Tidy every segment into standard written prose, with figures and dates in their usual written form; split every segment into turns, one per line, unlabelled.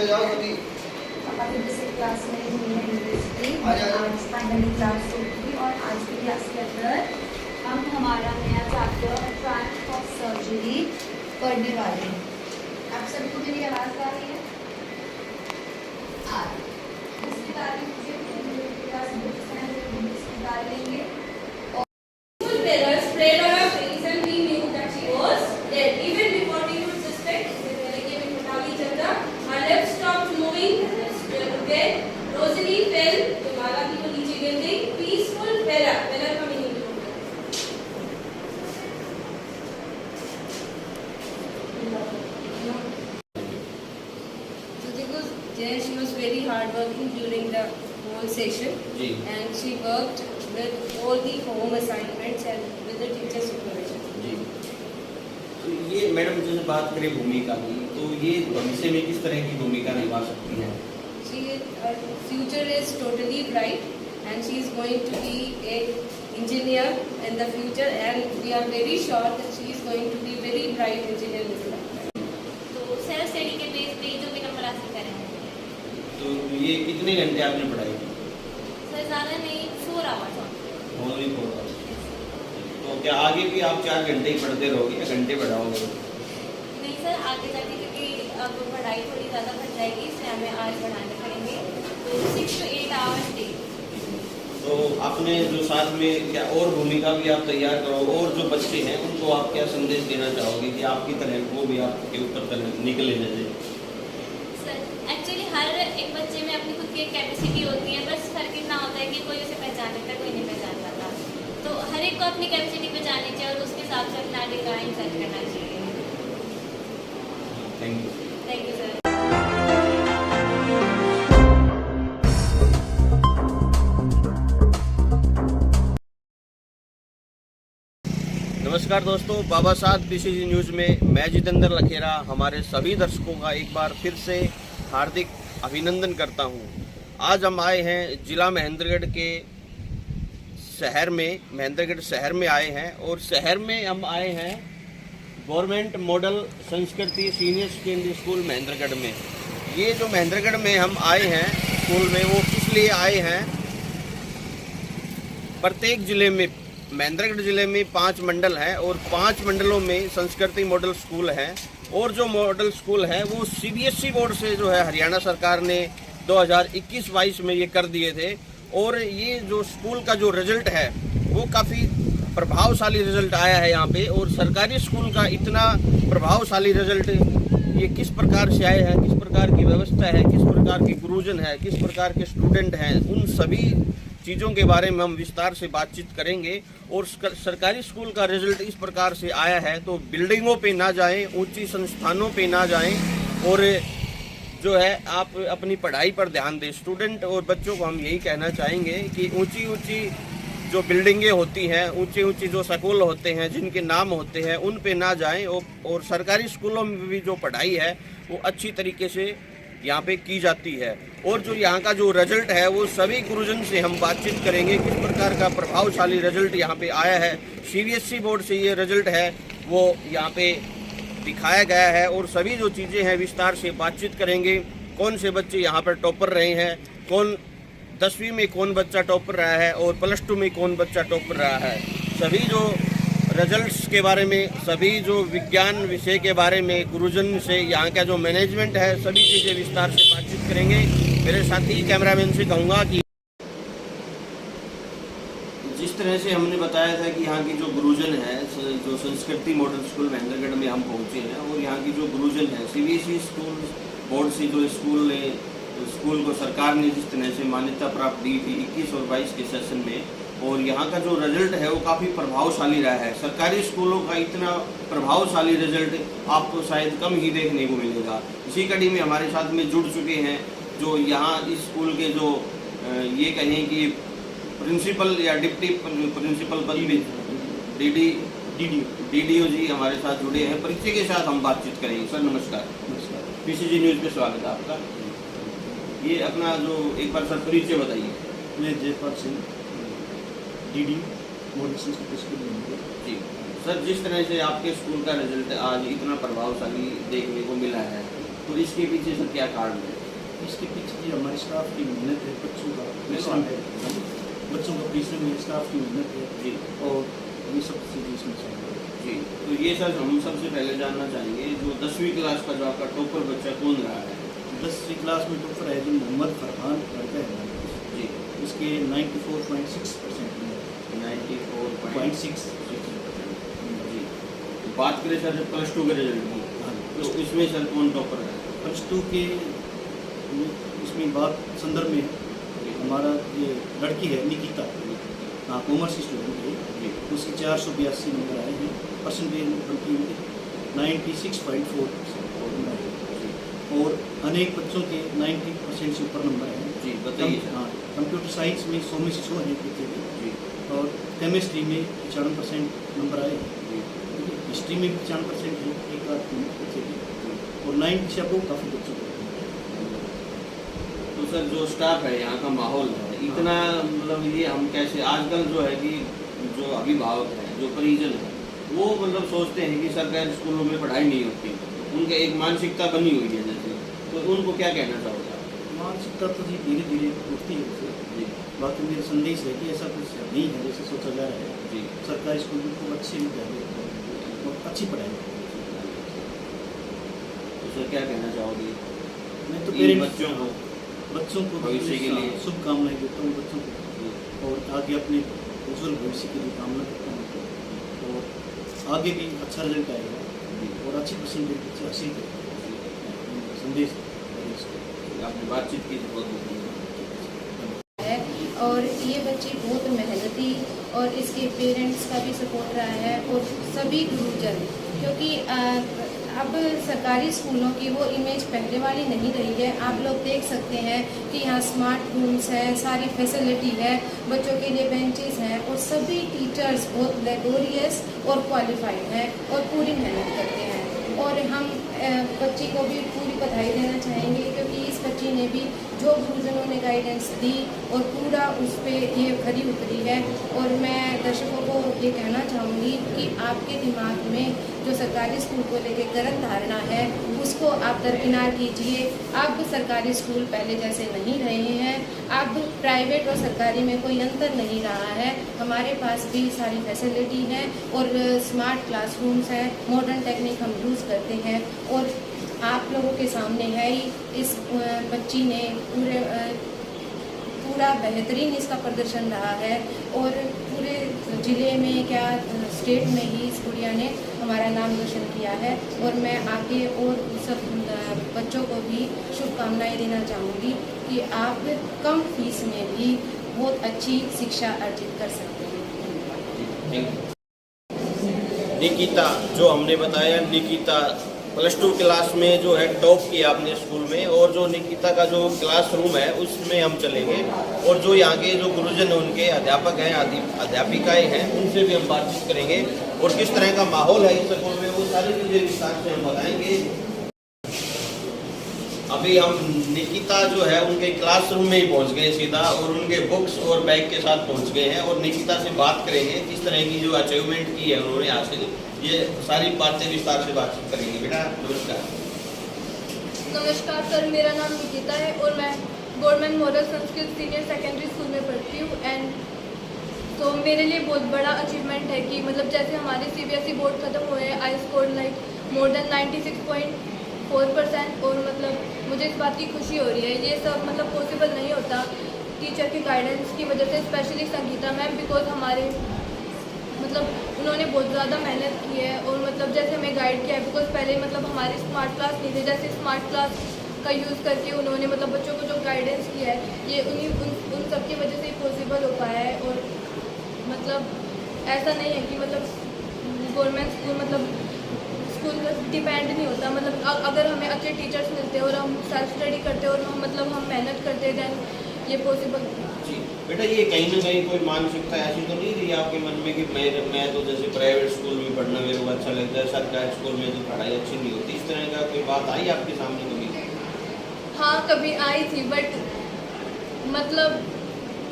हो जाओ सभी।
क्लास में इंग्लिश की आज फाइनली क्लास होगी और आज की क्लास के अंदर हम हमारा नया चैप्टर ट्रायम्फ ऑफ सर्जरी पढ़ने वाले हैं। आप सबको मेरी आवाज़ आ रही है? आ रही है। इसके बाद मुझे क्लास बुक्स हैं जो बुक्स निकाल लेंगे।
Spread on her face and we knew that she was dead. Even before we could suspect, each other. Her lips stopped moving. Dead. Rosalie fell. तो माला की वो नीचे गिर गई. Peaceful Bella. Bella का meaning So because she was very hard working during the whole session, and she worked with all the home assignments and with the teacher supervision.
जी। तो ये madam जैसे बात करें भूमिका की, तो ये भविष्य में किस तरह की भूमिका निभा सकती हैं?
Her future is totally bright, and she is going to be a engineer in the future, and we are very sure that she is going to be very bright engineer in the future.
तो self study के base पे जो भी number हासिल करें।
तो ये कितने घंटे आपने पढ़ाई की?
सर ज़्यादा नहीं, 4 आवर्स।
Only 4 hours. तो क्या आगे भी आप 4 घंटे ही पढ़ते रहोगे या घंटे बढ़ाओगे?
नहीं सर, आगे जाके क्योंकि अब पढ़ाई थोड़ी ज़्यादा बढ़ जाएगी, इसलिए हमें आज बढ़ाने पड़ेंगे, तो 6 to 8 आवर्स डे।
तो आपने जो साथ में क्या और भूमिका भी आप तैयार करो, और जो बच्चे हैं उनको आप क्या संदेश देना चाहोगे कि आपकी तरह वो भी आपके ऊपर तरह निकले जैसे?
सर एक्चुअली हर एक बच्चे में अपनी खुद की एक कैपेसिटी होती है, बस फर्क इतना होता है कि कोई उसे पहचान लेता है, कोई नहीं पहचान पाता। तो हर एक को अपनी कैपेसिटी पहचाननी चाहिए और उसके हिसाब से अपना डिज़ाइन सेट करना चाहिए।
Thank you.
Thank you sir.
नमस्कार दोस्तों, बाबा साहब BCG न्यूज़ में मैं जितेंद्र लखेरा हमारे सभी दर्शकों का एक बार फिर से हार्दिक अभिनंदन करता हूं। आज हम आए हैं जिला महेंद्रगढ़ के शहर में, महेंद्रगढ़ शहर में आए हैं, और शहर में हम आए हैं गवर्नमेंट मॉडल संस्कृति सीनियर सेकेंडरी स्कूल महेंद्रगढ़ में। ये जो महेंद्रगढ़ में हम आए हैं स्कूल में, वो किस लिए आए हैं? प्रत्येक जिले में, महेंद्रगढ़ जिले में 5 मंडल हैं और 5 मंडलों में संस्कृति मॉडल स्कूल हैं, और जो मॉडल स्कूल हैं वो CBSE बोर्ड से जो है हरियाणा सरकार ने 2021-22 में ये कर दिए थे। और ये जो स्कूल का जो रिजल्ट है वो काफ़ी प्रभावशाली रिजल्ट आया है यहाँ पे। और सरकारी स्कूल का इतना प्रभावशाली रिजल्ट ये किस प्रकार से आया है, किस प्रकार की व्यवस्था है, किस प्रकार की गुरुजन है, किस प्रकार के स्टूडेंट हैं, उन सभी चीज़ों के बारे में हम विस्तार से बातचीत करेंगे। और सरकारी स्कूल का रिजल्ट इस प्रकार से आया है तो बिल्डिंगों पे ना जाएं, ऊंची संस्थानों पे ना जाएं, और जो है आप अपनी पढ़ाई पर ध्यान दें। स्टूडेंट और बच्चों को हम यही कहना चाहेंगे कि ऊंची ऊंची जो बिल्डिंगें होती हैं, ऊंची ऊंची जो स्कूल होते हैं जिनके नाम होते हैं, उन पे ना जाएं, और सरकारी स्कूलों में भी जो पढ़ाई है वो अच्छी तरीके से यहाँ पे की जाती है। और जो यहाँ का जो रिजल्ट है वो सभी गुरुजन से हम बातचीत करेंगे किस प्रकार का प्रभावशाली रिजल्ट यहाँ पे आया है। CBSE बोर्ड से ये रिजल्ट है वो यहाँ पे दिखाया गया है, और सभी जो चीज़ें हैं विस्तार से बातचीत करेंगे। कौन से बच्चे यहाँ पर टॉपर रहे हैं, कौन 10वीं में कौन बच्चा टॉपर रहा है, और +2 में कौन बच्चा टॉपर रहा है, सभी जो रिजल्ट्स के बारे में, सभी जो विज्ञान विषय के बारे में गुरुजन से, यहाँ का जो मैनेजमेंट है, सभी चीज़ें विस्तार से बातचीत करेंगे। मेरे साथी कैमरामैन से कहूँगा कि जिस तरह से हमने बताया था कि यहाँ की जो गुरुजन है, जो संस्कृति मॉडल स्कूल महेंद्रगढ़ में हम पहुँचे हैं, और यहाँ की जो गुरुजन है CBSE स्कूल बोर्ड से जो स्कूल को सरकार ने जिस तरह से मान्यता प्राप्त दी थी 21 और 22 के सेशन में, और यहाँ का जो रिजल्ट है वो काफ़ी प्रभावशाली रहा है। सरकारी स्कूलों का इतना प्रभावशाली रिजल्ट आपको शायद कम ही देखने को मिलेगा। इसी कड़ी में हमारे साथ में जुड़ चुके हैं जो यहाँ इस स्कूल के जो ये कहें कि प्रिंसिपल या डिप्टी प्रिंसिपल पद में DDO जी हमारे साथ जुड़े हैं। परिचय के साथ हम बातचीत करेंगे। सर नमस्कार।
नमस्कार।
BCG न्यूज़ पे स्वागत है आपका। ये अपना जो एक बार सर परिचय बताइए।
मैं जयपाल सिंह, DD मॉडल संस्कृति स्कूल में।
जी सर, जिस तरह से आपके स्कूल का रिजल्ट आज इतना प्रभावशाली देखने को मिला है, तो इसके पीछे सर क्या कारण है?
इसके पीछे जी हमारे स्टाफ की मेहनत है, बच्चों का परिश्रम है, बच्चों का परिश्रम है, स्टाफ की मेहनत है
जी
और ये सब चीज़ें इसमें शामिल है।
जी, तो ये सर हम सबसे पहले जानना चाहेंगे जो 10वीं क्लास का जो आपका टॉपर बच्चा कौन रहा है?
10वीं क्लास में टॉपर है जी मोहम्मद फरहान लड़का है हमारे पास।
जी,
इसके 94.6% नंबर
94.6।
0.6।
जी, तो बात करें सर जब +2 के रिजल्ट की,
हाँ,
तो इसमें सर कौन टॉपर है?
+2 के इसमें बात संदर्भ में हमारा ये लड़की है निकिता, हाँ कॉमर्स की स्टूडेंट है,
जी
उसके 482 नंबर आए हैं, परसेंटेज बल्कि 96.4% नंबर है और अनेक बच्चों के 90% से ऊपर नंबर हैं।
जी बताइए सर।
हाँ, कंप्यूटर साइंस में 100 में से 100 हैं बच्चे के
जी
और केमिस्ट्री में 95% नंबर आए हैं,
जी
हिस्ट्री में 95% है एक आध बच्चे के और 90 से अबव काफ़ी बच्चों को।
तो सर जो स्टाफ है यहाँ का माहौल है इतना मतलब ये हम कैसे आजकल जो है कि जो अभिभावक हैं जो परिजन हैं वो मतलब सोचते हैं कि सरकारी स्कूलों में पढ़ाई नहीं होती, उनका एक मानसिकता बनी हुई है जैसे, तो उनको क्या कहना चाहोगे आप?
मानसिकता तो जी धीरे धीरे उठती है उससे।
जी
बाकी मेरा संदेश है कि ऐसा कुछ नहीं है जैसे सोचा जा रहा है।
जी
सरकारी स्कूल में खूब अच्छे विद्यालय और अच्छी पढ़ाई होती है।
तो सर क्या कहना चाहोगे
मैं तो
इन
पेरेंट्स
बच्चों को
बच्चों को
भविष्य के लिए?
शुभकामनाएं देता हूँ बच्चों को और आगे अपने उज्जवल भविष्य के लिए कामना करता हूँ और आगे भी अच्छा रिजल्ट आएगा और अच्छी परसेंटेज बच्चे हासिल करेंगे। संदेश है इसका।
आपने बातचीत की तो बहुत धन्यवाद।
है और ये बच्चे बहुत मेहनती और इसके पेरेंट्स का भी सपोर्ट रहा है और सभी गुरुजन, क्योंकि अब सरकारी स्कूलों की वो इमेज पहले वाली नहीं रही है। आप लोग देख सकते हैं कि यहाँ स्मार्ट रूम्स हैं, सारी फैसिलिटी है, बच्चों के लिए बेंचेस हैं और सभी टीचर्स बहुत लेबोरियस और क्वालिफाइड हैं और पूरी मेहनत करते हैं। और हम बच्ची को भी पूरी बधाई देना चाहेंगे क्योंकि इस बच्ची ने भी जो गुरुजनों ने गाइडेंस दी और पूरा उस पर ये खरी उतरी है। और मैं दर्शकों को ये कहना चाहूँगी कि आपके दिमाग में जो सरकारी स्कूल को लेकर गलत धारणा है उसको आप दरकिनार कीजिए। अब सरकारी स्कूल पहले जैसे नहीं रहे हैं, अब प्राइवेट और सरकारी में कोई अंतर नहीं रहा है। हमारे पास भी सारी फैसिलिटी है और स्मार्ट क्लासरूम्स हैं, मॉडर्न टेक्निक हम यूज़ करते हैं और आप लोगों के सामने है ही इस बच्ची ने पूरा बेहतरीन इसका प्रदर्शन रहा है और पूरे ज़िले में क्या स्टेट में ही इस गुड़िया ने हमारा नाम रोशन किया है। और मैं आगे और सब बच्चों को भी शुभकामनाएं देना चाहूँगी कि आप कम फीस में भी बहुत अच्छी शिक्षा अर्जित कर सकते हैं।
निकिता जो हमने बताया, निकिता +2 क्लास में जो है टॉप किया अपने स्कूल में और जो निकिता का जो क्लासरूम है उसमें हम चलेंगे और जो यहाँ के जो गुरुजन उनके अध्यापक हैं अध्यापिकाएं हैं उनसे भी हम बातचीत करेंगे और किस तरह का माहौल है इस स्कूल में वो सारी चीज़ें विस्तार से हम बताएंगे। अभी हम निकिता जो है उनके क्लासरूम में ही पहुंच गए सीधा और उनके बुक्स और बैग के साथ पहुंच गए हैं और निकिता से बात करेंगे किस तरह की जो अचीवमेंट की है उन्होंने हासिल, ये सारी बातें विस्तार से बातचीत करेंगे। बेटा नमस्कार।
नमस्कार सर, मेरा नाम निकिता है और मैं government model Sanskrit senior secondary school में पढ़ती हूँ। एंड तो मेरे लिए बहुत बड़ा अचीवमेंट है कि मतलब जैसे हमारे CBSE बोर्ड ख़त्म हुए हैं, I scored like more than 96.4% और मतलब मुझे इस बात की खुशी हो रही है। ये सब मतलब पॉसिबल नहीं होता टीचर के गाइडेंस की वजह से, स्पेशली संगीता मैम, बिकॉज हमारे मतलब उन्होंने बहुत ज़्यादा मेहनत की है और मतलब जैसे हमें गाइड किया है। बिकॉज पहले मतलब हमारी स्मार्ट क्लास नहीं थी, जैसे स्मार्ट क्लास का यूज़ करके उन्होंने मतलब बच्चों को जो गाइडेंस किया है ये उन सब की वजह से ही पॉसिबल हो पाया है। और मतलब ऐसा नहीं है कि मतलब गवर्नमेंट स्कूल मतलब स्कूल डिपेंड नहीं होता, मतलब अगर हमें अच्छे टीचर्स मिलते हैं और हम सेल्फ स्टडी करते हैं और हम मतलब हम मेहनत करते हैं देन ये पॉसिबल।
जी बेटा, ये कहीं ना कहीं कोई मानसिकता ऐसी तो नहीं रही आपके मन में कि मैं तो जैसे प्राइवेट स्कूल में पढ़ना मेरे को अच्छा लगता है, सरकारी स्कूल में तो पढ़ाई अच्छी नहीं होती, इस तरह का कोई बात आई आपके सामने कभी?
हाँ कभी आई थी, बट मतलब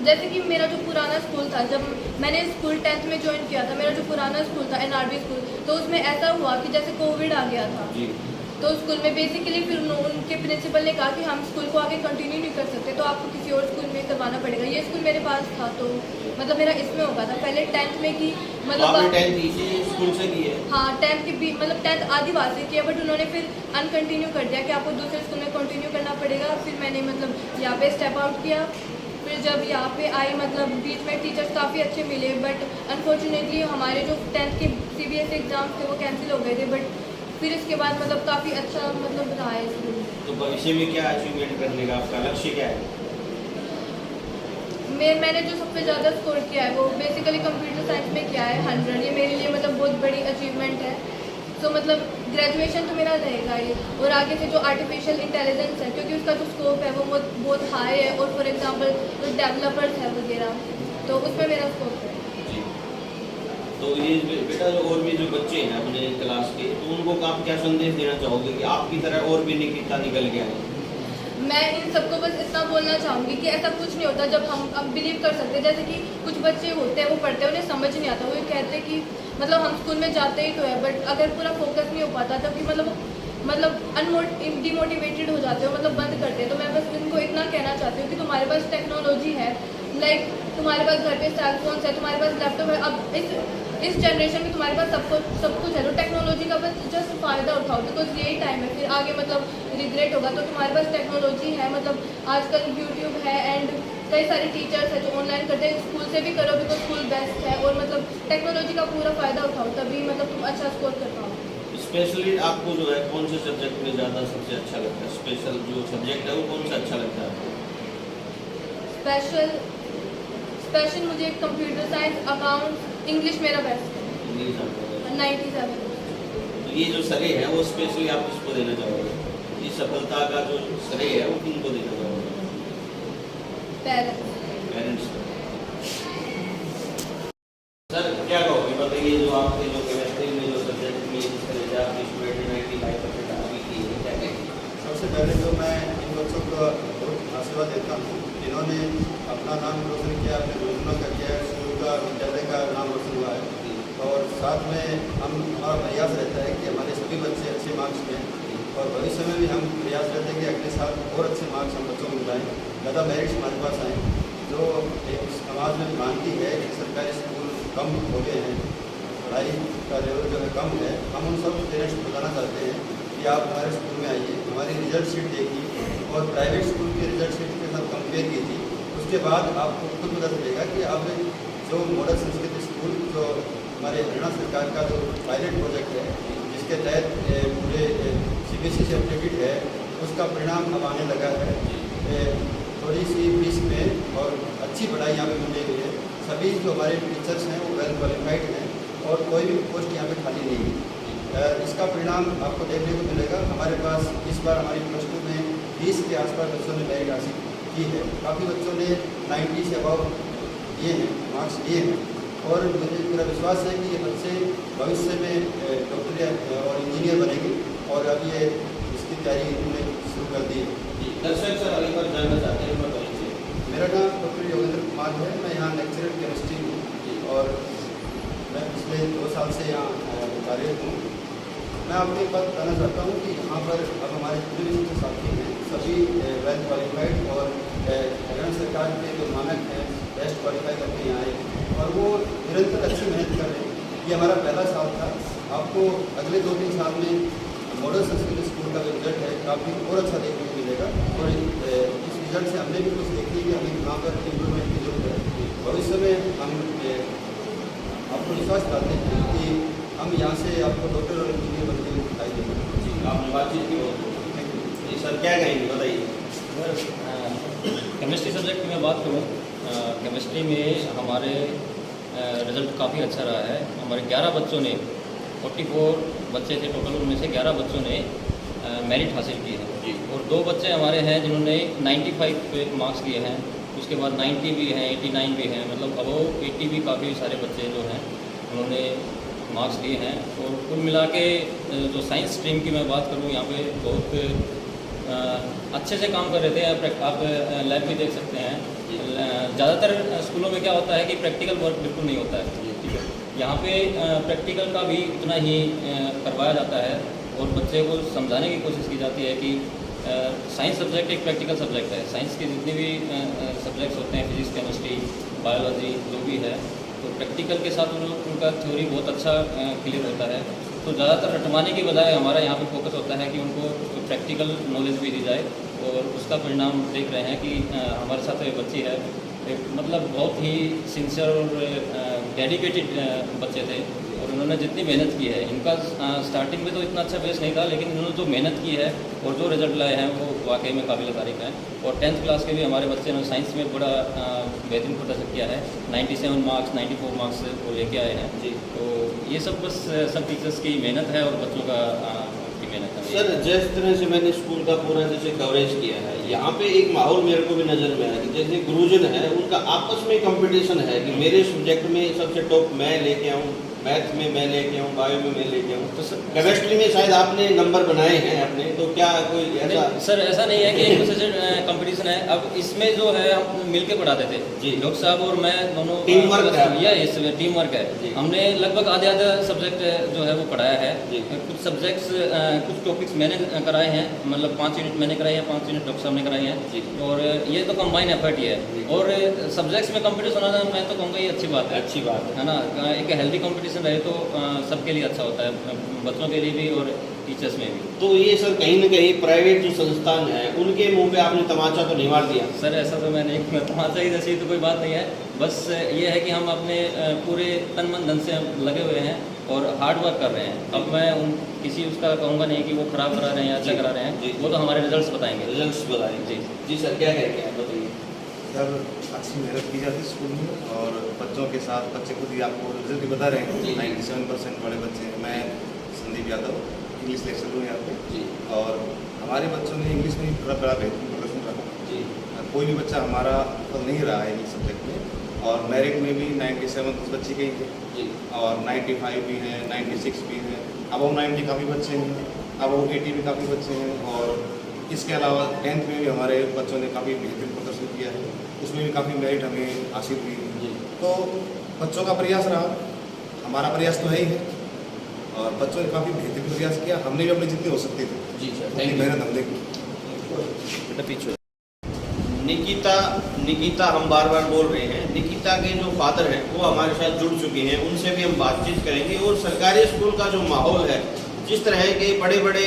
जैसे कि मेरा जो पुराना स्कूल था, जब मैंने स्कूल 10th में ज्वाइन किया था, मेरा जो पुराना स्कूल था NRB स्कूल, तो उसमें ऐसा हुआ कि जैसे कोविड आ गया था
जी।
तो स्कूल में बेसिकली फिर उनके प्रिंसिपल ने कहा कि हम स्कूल को आगे कंटिन्यू नहीं कर सकते, तो आपको किसी और स्कूल में करवाना पड़ेगा। ये स्कूल मेरे पास था तो मतलब मेरा इसमें होगा था पहले 10th में की, मतलब
आपने 10th इसी स्कूल से की है?
हाँ 10th की भी मतलब 10th आधी बात से किया, बट उन्होंने फिर अनकंटिन्यू कर दिया कि आपको दूसरे स्कूल में कंटिन्यू करना पड़ेगा। फिर मैंने मतलब यहाँ पे स्टेप आउट किया। फिर जब यहाँ पे आई मतलब बीच में टीचर्स काफ़ी अच्छे मिले, बट अनफॉर्चुनेटली हमारे जो 10th के CBSE एग्ज़ाम्स थे वो कैंसिल हो गए थे। बट फिर इसके बाद मतलब काफ़ी अच्छा मतलब रहा है स्कूल में।
तो भविष्य में क्या अचीवमेंट करने का आपका लक्ष्य क्या है?
मैंने जो सबसे ज़्यादा स्कोर किया है वो बेसिकली कंप्यूटर साइंस में किया है 100। ये मेरे लिए मतलब बहुत बड़ी अचीवमेंट है। तो मतलब ग्रेजुएशन तो मेरा रहेगा ही, और आगे से जो आर्टिफिशियल इंटेलिजेंस है क्योंकि उसका जो स्कोप है वो बहुत हाई है, और फॉर एग्जांपल जो डेवलपर्स है वगैरह तो उसमें मेरा स्कोप है।
जी। तो ये बेटा जो और भी जो बच्चे हैं अपने क्लास के, तो उनको आप क्या संदेश देना चाहोगे कि आपकी तरह और भी निकल के आए?
मैं इन सबको बस इतना बोलना चाहूँगी कि ऐसा कुछ नहीं होता जब हम बिलीव कर सकते हैं। जैसे कि कुछ बच्चे होते हैं वो पढ़ते हैं उन्हें समझ नहीं आता, वो ये कहते हैं कि मतलब हम स्कूल में जाते ही तो है, बट अगर पूरा फोकस नहीं हो पाता तभी मतलब डिमोटिवेटेड हो जाते हो, मतलब बंद करते हैं। तो मैं बस इनको इतना कहना चाहती हूँ कि तुम्हारे पास टेक्नोलॉजी है, लाइक तुम्हारे पास घर पे सेलफोन्स है, तुम्हारे पास लैपटॉप है। अब इस जनरेशन में तुम्हारे पास सब कुछ है, तो टेक्नोलॉजी का बस जस्ट फ़ायदा उठाओ, बिकॉज यही टाइम है, फिर आगे मतलब रिग्रेट होगा। तो तुम्हारे पास टेक्नोलॉजी है, मतलब आजकल यूट्यूब है एंड कई सारे टीचर्स हैं जो ऑनलाइन करते हैं। स्कूल से भी करो बिकॉज स्कूल बेस्ट है, और मतलब टेक्नोलॉजी का पूरा फ़ायदा उठाओ, तभी मतलब तुम अच्छा स्कोर कर पाओ।
स्पेशली आपको जो है कौन से सब्जेक्ट में ज़्यादा सबसे अच्छा लगता है? स्पेशल जो सब्जेक्ट है वो कौन सा अच्छा लगता है आपको?
स्पेशल मुझे कंप्यूटर साइंस, अकाउंट, इंग्लिश मेरा बेस्ट है।
इंग्लिश आपका
97।
तो ये जो श्रेय है वो स्पेशली आप किसको देना चाहोगे? इस सफलता का जो श्रेय है वो किनको देना चाहोगे? पेरेंट्स। सर क्या कहोगे, बताइए जो आपके जो केमिस्ट्री में जो सब्जेक्ट में जिस तरह से आपकी स्टूडेंट 95% आपकी की है, क्या कहेंगे?
सबसे पहले तो मैं इन बच्चों को बहुत आशीर्वाद देता हूँ। इन्होंने अपना नाम रोशन किया, अपने योजना का किया, स्कूल का विद्यालय का नाम रोशन हुआ है, और साथ में हमारा प्रयास रहता है कि हमारे सभी बच्चे अच्छे मार्क्स लें, और भविष्य में भी हम प्रयास रहते हैं कि अगले साल और अच्छे मार्क्स हम बच्चों को दिलाएँ, ज़्यादा मेरिट्स हमारे पास आएँ। जो एक समाज में भ्रांति है कि सरकारी स्कूल कम हो गए हैं, पढ़ाई का लेवल जो है कम है, हम उन सब पेरेंट्स को बताना चाहते हैं कि आप हमारे स्कूल में आइए, हमारी रिजल्ट शीट देखिए और प्राइवेट स्कूल की रिजल्ट शीट के साथ कंपेयर कीजिए। उसके बाद आपको खुद पता चलेगा कि अब जो मॉडल संस्कृत स्कूल जो हमारे हरियाणा सरकार का जो पायलट प्रोजेक्ट है, जिसके तहत पूरे CBSE से अपडेटेड है, उसका परिणाम अब आने लगा है। थोड़ी सी फीस में और अच्छी पढ़ाई यहाँ पे मिल रही है। सभी जो हमारे टीचर्स हैं वो वेल क्वालिफाइड हैं, और कोई भी पोस्ट यहाँ पे खाली नहीं है। इसका परिणाम आपको देखने को मिलेगा। हमारे पास इस बार हमारी +2 में 20 के आसपास बच्चों ने मेरिट हासिल की है। काफ़ी बच्चों ने 90 से अबव लिए हैं, मार्क्स लिए हैं, और मुझे पूरा विश्वास है कि ये बच्चे भविष्य में डॉक्टर और इंजीनियर बनेंगे, और अब ये इसकी तैयारी उन्होंने शुरू कर दी है।
दर्शक सर अभी पर जानना चाहते हैं,
मेरा नाम डॉक्टर योगेंद्र कुमार है, मैं यहाँ लेक्चरर केमिस्ट्री हूँ, और मैं पिछले 2 साल से यहाँ कार्यरत हूँ। मैं आपको एक बात बताना चाहता हूँ कि यहाँ पर अब हमारे पूरे जो साथी हैं सभी वेल क्वालिफाइड, और हरियाणा सरकार के जो मानक हैं बेस्ट क्वालिफाई करके यहाँ आए, और वो निरंतर अच्छी मेहनत कर रहे हैं। ये हमारा पहला साल था। आपको अगले 2-3 साल में मॉडल संस्कृत स्कूल का जो रिजल्ट है काफ़ी और अच्छा देखने को मिलेगा, और इस रिजल्ट से हमने भी कुछ देखी कि हमें कहाँ पर इम्प्रूवमेंट की जरूरत है। भविष्य में हम आपको विश्वास दिलाते हैं कि हम यहाँ से आपको डॉक्टर और इंजीनियर बनते हुए दिखाई देंगे।
जी आपने बातचीत की बहुत।
Thank you.
जी सर क्या कहेंगे, बताइए।
केमिस्ट्री सब्जेक्ट की मैं बात करूँ, केमिस्ट्री में हमारे रिज़ल्ट काफ़ी अच्छा रहा है। हमारे 11 बच्चों ने 44 बच्चे थे टोटल, उनमें से 11 बच्चों ने मेरिट हासिल की है, और 2 बच्चे हमारे हैं जिन्होंने 95 पे मार्क्स किए हैं। उसके बाद 90 भी हैं, 89 भी हैं, मतलब अबव 80 भी काफ़ी सारे बच्चे जो हैं उन्होंने मार्क्स लिए हैं। और कुल मिला के जो साइंस स्ट्रीम की मैं बात करूँ, यहाँ पे बहुत अच्छे से काम कर रहे थे। आप लैब भी देख सकते हैं। ज़्यादातर स्कूलों में क्या होता है कि प्रैक्टिकल वर्क बिल्कुल नहीं होता है, ठीक है। यहाँ पे प्रैक्टिकल का भी उतना ही करवाया जाता है, और बच्चे को समझाने की कोशिश की जाती है कि साइंस सब्जेक्ट एक प्रैक्टिकल सब्जेक्ट है। साइंस के जितने भी सब्जेक्ट्स होते हैं, फिजिक्स, केमिस्ट्री, बायोलॉजी, जो भी है, तो प्रैक्टिकल के साथ उनका थ्योरी बहुत अच्छा क्लियर होता है। तो ज़्यादातर रटवाने की बजाय हमारा यहाँ पे फोकस होता है कि उनको प्रैक्टिकल नॉलेज भी दी जाए, और उसका परिणाम देख रहे हैं कि हमारे साथ एक बच्ची है, मतलब बहुत ही सिंसियर और डेडिकेटेड बच्चे थे, और उन्होंने जितनी मेहनत की है, इनका स्टार्टिंग में तो इतना अच्छा बेस नहीं था, लेकिन इन्होंने जो मेहनत की है और जो रिजल्ट लाए हैं वो वाकई में काबिल तारीफ है। और 10th क्लास के भी हमारे बच्चे ने साइंस में बड़ा बेहतरीन प्रदर्शन किया है, 97 मार्क्स 94 मार्क्स वो लेके आए हैं जी। तो ये सब बस सब टीचर्स की मेहनत है और बच्चों का की मेहनत है।
सर, जिस तरह से मैंने स्कूल का पूरा जैसे कवरेज किया है, यहाँ पे एक माहौल मेरे को भी नज़र में आया कि जैसे गुरुजन है उनका आपस में कंपटीशन है कि मेरे सब्जेक्ट में सबसे टॉप मैं लेके आऊँ, मैथ में मैं लेके आऊँ, बायो में मैं लेके आऊँ। तो केमिस्ट्री में शायद आपने नंबर बनाए हैं अपने, तो क्या कोई ऐसा?
सर ऐसा नहीं है कि एक दूसरे से कंपटीशन है। अब इसमें जो है हम मिलके पढ़ाते थे जी, डॉक्टर साहब और मैं दोनों
टीम वर्क है,
या इसमें टीम वर्क है। हमने लगभग आधे सब्जेक्ट जो है वो पढ़ाया है। कुछ सब्जेक्ट्स कुछ टॉपिक्स मैंने कराए हैं, मतलब 5 यूनिट मैंने कराए हैं, 5 यूनिट डॉक्टर साहब ने कराए हैं, और ये तो कंबाइन एफर्ट ही है। और सब्जेक्ट्स में कंपटीशन होना मैं तो कहूँगा ये अच्छी बात है,
अच्छी बात
है ना। एक हेल्दी कंपटीशन रहे तो सबके लिए अच्छा होता है, बच्चों के लिए भी और टीचर्स में भी।
तो ये सर कहीं ना कहीं प्राइवेट जो संस्थान है उनके मुंह पे आपने तमाचा तो नहीं मार दिया?
सर ऐसा तो मैं नहीं, तमाचा ही जैसी तो कोई बात नहीं है, बस ये है कि हम अपने पूरे तन मन धन से लगे हुए हैं और हार्ड वर्क कर रहे हैं। अब मैं किसी उसका कहूँगा नहीं कि वो खराब करा रहे हैं या अच्छा करा रहे हैं, वो तो हमारे रिजल्ट्स बताएंगे।
रिजल्ट्स बताएंगे जी सर, क्या कहेंगे आप बताइए?
सर अच्छी मेहनत की जाती है स्कूल में, और बच्चों के साथ बच्चे खुद ही आपको रिजल्ट भी बता रहे हैं। 97% बड़े बच्चे हैं। मैं संदीप यादव इंग्लिश लेक्चर हूँ यहाँ पे, और हमारे बच्चों ने इंग्लिश में भी बड़ा बेहतरीन प्रदर्शन रखा जी। कोई भी बच्चा हमारा तो नहीं रहा है इंग्लिश सब्जेक्ट में, और मेरिट में भी 97 कुछ बच्चे के ही थे जी, और 95 भी हैं, 96 भी हैं, अब 90 काफ़ी बच्चे हैं, अब 80 भी काफ़ी बच्चे हैं। और इसके अलावा 10th में भी हमारे बच्चों ने काफ़ी बेहतरीन प्रदर्शन किया है, उसमें भी काफ़ी मेरिट हमें हासिल हुई। तो बच्चों का प्रयास रहा, हमारा प्रयास तो है ही है, और बच्चों ने काफ़ी बेहतरीन प्रयास किया। हमने भी अपनी जितनी हो सकती थी
जी सर,
अपनी मेहनत हमने की।
बेटा पीछे। निकिता हम बार बार बोल रहे हैं, निकिता के जो फादर हैं वो हमारे साथ जुड़ चुके हैं, उनसे भी हम बातचीत करेंगे। और सरकारी स्कूल का जो माहौल है, जिस तरह के बड़े बड़े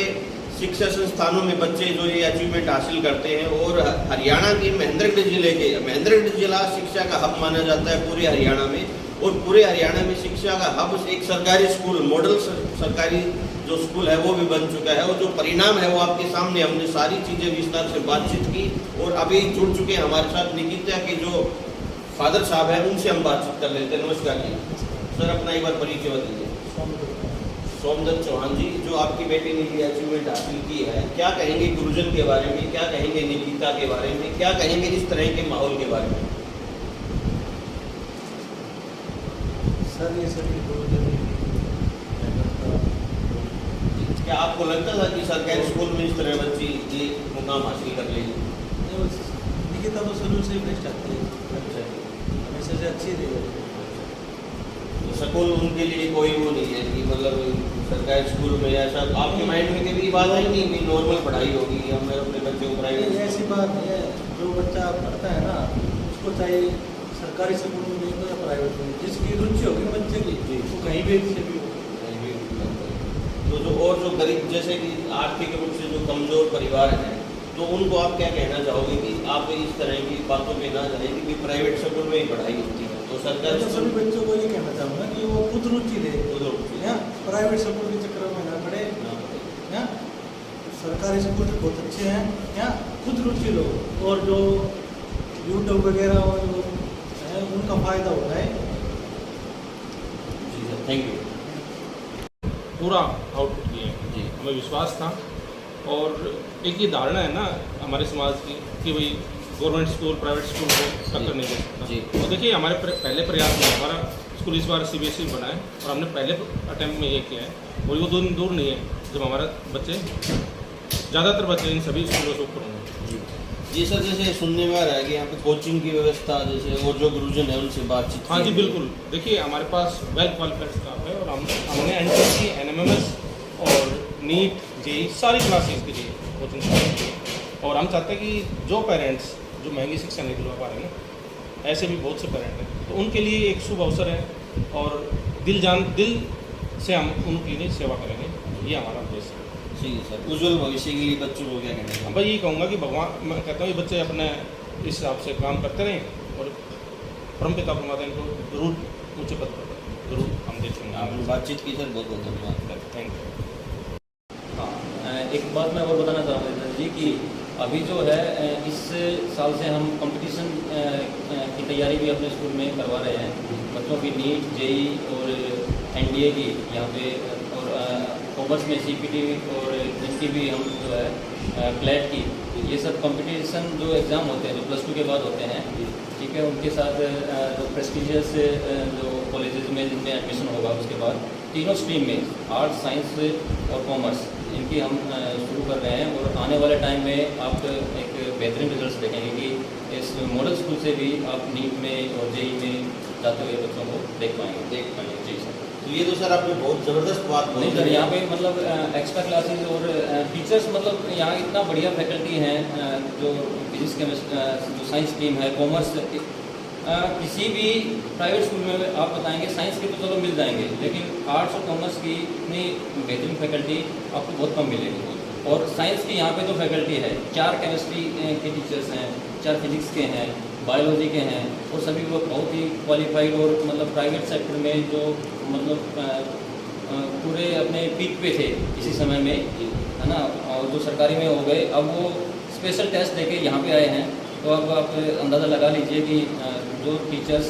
शिक्षा संस्थानों में बच्चे जो ये अचीवमेंट हासिल करते हैं, और हरियाणा के महेंद्रगढ़ जिला शिक्षा का हब माना जाता है पूरे हरियाणा में, और पूरे हरियाणा में शिक्षा का हब एक सरकारी स्कूल, मॉडल सरकारी जो स्कूल है वो भी बन चुका है। और जो परिणाम है वो आपके सामने, हमने सारी चीज़ें विस्तार से बातचीत की, और अभी जुड़ चुके हैं हमारे साथ निकिता के जो फादर साहब हैं, उनसे हम बातचीत कर लेते हैं। नमस्कार जी सर, अपना एक बार परिचय दीजिए। सोमदत्त चौहान जी, जो आपकी बेटी ने ये अचीवमेंट हासिल की है, क्या कहेंगे गुरुजन के बारे में, क्या कहेंगे निकिता के बारे में, क्या कहेंगे इस तरह के माहौल के बारे में?
सर ये सभी गुरुजन
क्या आपको लगता था कि सरकारी स्कूल में इस तरह बच्ची ये मुकाम हासिल कर लेगी?
निकिता तो शुरू से ही बेस्ट आती है, हमेशा से अच्छी रही है।
स्कूल उनके लिए कोई वो नहीं है कि मतलब सरकारी स्कूल में ऐसा आपके माइंड में कभी बात आई नहीं कि नॉर्मल पढ़ाई होगी, हम अपने बच्चे को प्राइवेट?
ऐसी बात नहीं है, जो बच्चा पढ़ता है ना उसको चाहे सरकारी स्कूल में नहीं या प्राइवेट में, जिसकी रुचि होगी बच्चे की वो कहीं भी से भी
तो जो और जो गरीब, जैसे कि आर्थिक रूप से जो कमज़ोर परिवार हैं, तो उनको आप क्या कहना चाहोगे कि आप इस तरह की बातों पे ना जाएं कि प्राइवेट स्कूल में ही पढ़ाई होती है? तो सरकारी
तो सभी बच्चों को ये कहना चाहूँगा कि वो खुद रुचि ले,
या
प्राइवेट स्कूल के चक्कर में ना पड़े, या सरकारी स्कूल तो बहुत अच्छे हैं, या खुद रुचि लो, और जो यूट्यूब वगैरह और जो है उनका फ़ायदा होता है।
जी सर, थैंक यू।
पूरा आउटपुट किए जी, हमें विश्वास था। और एक ये धारणा है ना हमारे समाज की कि भाई गवर्नमेंट स्कूल प्राइवेट स्कूल को टक्कर नहीं दे सकता जी। तो देखिए हमारे पहले प्रयास में हमारा स्कूल इस बार CBSE बना है, और हमने पहले अटैम्प्ट में ये किया है, और वो दूर नहीं है जब हमारा बच्चे ज़्यादातर बच्चे इन सभी स्कूलों से ऊपर होंगे जी।
जी सर, जैसे सुनने में आ रहा है कि यहाँ पे कोचिंग की व्यवस्था, जैसे और जो गुरुजन है उनसे बातचीत?
हाँ जी बिल्कुल, देखिए हमारे पास वेल क्वालिफाइड स्टाफ है, और हमने NCC, NMMS और नीट जेई सारी क्लासेस के लिए कोचिंग सेंटर के लिए। और हम चाहते हैं कि जो पेरेंट्स जो महंगी शिक्षा नहीं दिलवा पा रहे हैं, ऐसे भी बहुत से पेरेंट हैं, तो उनके लिए एक शुभ अवसर है और दिल से हम उनके लिए सेवा करेंगे, ये हमारा उद्देश्य है।
जी सर, उज्जवल भविष्य के लिए बच्चों को क्या कहना है?
भाई ये कहूँगा कि भगवान, मैं कहता हूँ ये बच्चे अपने इस हिसाब से काम करते रहें और परमपिता परमात्मा इनको जरूर ऊँचे पद पर जरूर हम देखेंगे।
आपने बातचीत की सर, बहुत बहुत धन्यवाद।
Thank you.
हाँ, एक बात मैं और बताना चाहूँगा जी कि अभी जो है इस साल से हम कंपटीशन की तैयारी भी अपने स्कूल में करवा रहे हैं। बच्चों की नीट जेई और एनडीए की यहाँ पे, और कॉमर्स में सीपीटी और जिसकी भी हम जो है क्लैट की, ये सब कंपटीशन जो एग्ज़ाम होते हैं जो +2 के बाद होते हैं, ठीक है, उनके साथ जो प्रेस्टिजियस जो कॉलेजेस में जिनमें एडमिशन होगा उसके बाद तीनों स्ट्रीम में आर्ट्स, साइंस और कॉमर्स इनकी हम शुरू कर रहे हैं। और आने वाले टाइम में आप एक बेहतरीन रिजल्ट्स देखेंगे कि इस मॉडल स्कूल से भी आप नीट में और जेई में जाते हुए बच्चों को देख पाएंगे। जी सर।
तो ये तो सर आपने बहुत ज़बरदस्त बात बोली।
नहीं सर, यहाँ पे मतलब एक्स्ट्रा क्लासेस और टीचर्स, मतलब यहाँ इतना बढ़िया फैकल्टी हैं जो फिजिक्स केमिस्ट्री जो साइंस स्ट्रीम है, कॉमर्स, किसी भी प्राइवेट स्कूल में आप बताएंगे साइंस के तो चलो मिल जाएंगे, लेकिन आर्ट्स और कॉमर्स की इतनी बेहतरीन फैकल्टी आपको बहुत कम मिलेगी। और साइंस की यहाँ पे जो फैकल्टी है, 4 केमिस्ट्री के टीचर्स हैं, 4 फिजिक्स के हैं, बायोलॉजी के हैं, और सभी वो बहुत ही क्वालिफाइड और मतलब प्राइवेट सेक्टर में जो मतलब पूरे अपने पीक पे थे इसी समय में, है ना, और जो सरकारी में हो गए, अब वो स्पेशल टेस्ट देके यहाँ पे आए हैं। तो अब आप अंदाज़ा लगा लीजिए कि जो टीचर्स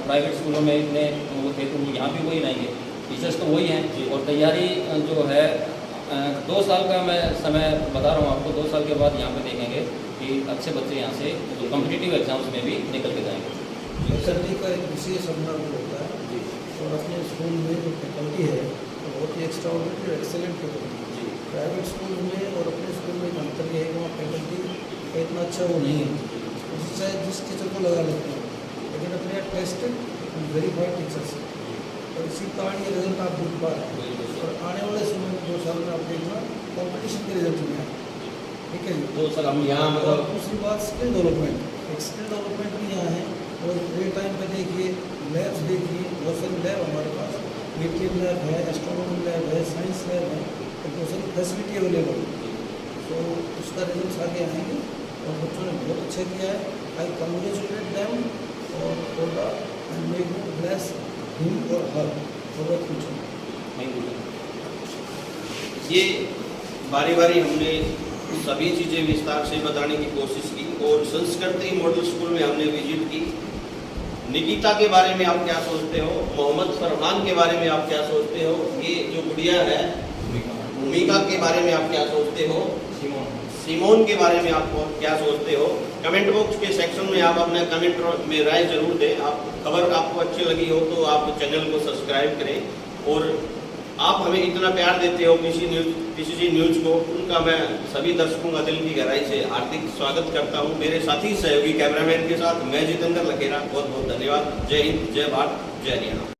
प्राइवेट स्कूलों में इतने वो थे तो वो यहाँ भी वही रहेंगे, टीचर्स तो वही हैं। और तैयारी जो है 2 साल का मैं समय बता रहा हूँ आपको, 2 साल के बाद यहाँ पे देखेंगे कि अच्छे बच्चे यहाँ से जो कॉम्पिटिटिव एग्जाम्स में भी निकल के जाएंगे।
फैकल्टी का एक विशेष संदर्भ होता है जी, और अपने स्कूल में जो फैकल्टी है तो बहुत ही एक्स्ट्रा ऑर्डिनरी और एक्सेलेंट फैकल्टी जी। प्राइवेट स्कूल में और अपने स्कूल में अंतर ये है कि वहाँ फैकल्टी इतना अच्छा वो नहीं है, उससे जिस टीचर को लगा लेते हैं, लेकिन अपने यहाँ टेस्टेड वेरीफाइड टीचर्स है, और इसी कारण ये रिजल्ट आप देख पा रहे हैं। और आने वाले समय में 2 साल में आप देखना कॉम्पिटिशन के रिजल्ट में आए, ठीक है जी।
2 साल हम यहाँ
और दूसरी बात स्किल डेवलपमेंट, एक स्किल डेवलपमेंट भी यहाँ है। और डे टाइम पे देखिए, लैब्स देखिए, बहुत सारी लैब हमारे पास, ATM लैब है, एस्ट्रोनॉमी लैब है, साइंस लैब है, तो बहुत सारी फैसिलिटी अवेलेबल है। तो उसका रिजल्ट आगे आएंगे और बच्चों ने बहुत अच्छा किया है। आई कंग्रेचुलेट देम और and make you bless him और her for the future.
Thank you. ये बारी बारी हमने सभी चीज़ें विस्तार से बताने की कोशिश की, और संस्कृति मॉडल स्कूल में हमने विजिट की। निकिता के बारे में आप क्या सोचते हो, मोहम्मद फरहान के बारे में आप क्या सोचते हो, ये जो गुड़िया है भूमिका के बारे में आप क्या सोचते हो, सिमोन के बारे में आप क्या सोचते हो, कमेंट बॉक्स के सेक्शन में आप अपने कमेंट में राय जरूर दें। आप खबर आपको अच्छी लगी हो तो आप चैनल को सब्सक्राइब करें, और आप हमें इतना प्यार देते हो PCG न्यूज़ को, उनका मैं सभी दर्शकों का दिल की गहराई से हार्दिक स्वागत करता हूं। मेरे साथी सहयोगी कैमरामैन के साथ मैं जितेंद्र लखेरा, बहुत बहुत धन्यवाद। जय हिंद, जय भारत, जय हरियाणा।